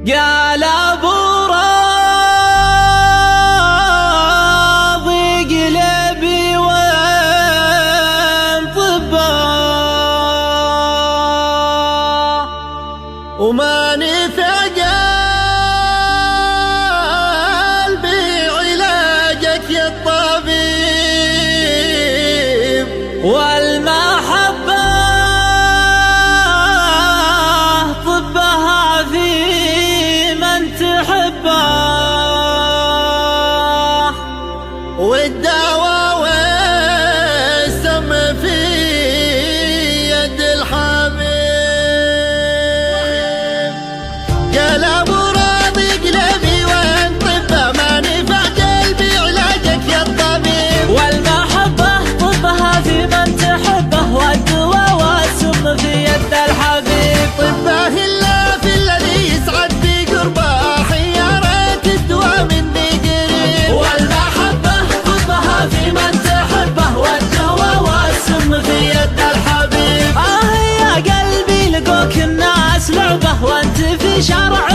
قال ابو راضي قلبي وين طبه وما نفع قلبي علاجك يا الطبيب والمحبة طبها في من تحبه والدواء والسم في يد الحبيب. قال ابو راضي قلبي وين طبه ما نفع قلبي علاجك يا الطبيب والمحبة طبها في من تحبه والدواء والسم في يد الحبيب. طبه الا في الذي يسعد بقربه حيارة الدواء مني قريب والمحبة طبها في من تحبه والدواء والسم في يد الحبيب. يا قلبي لقوك الناس لعبه وانت في شرع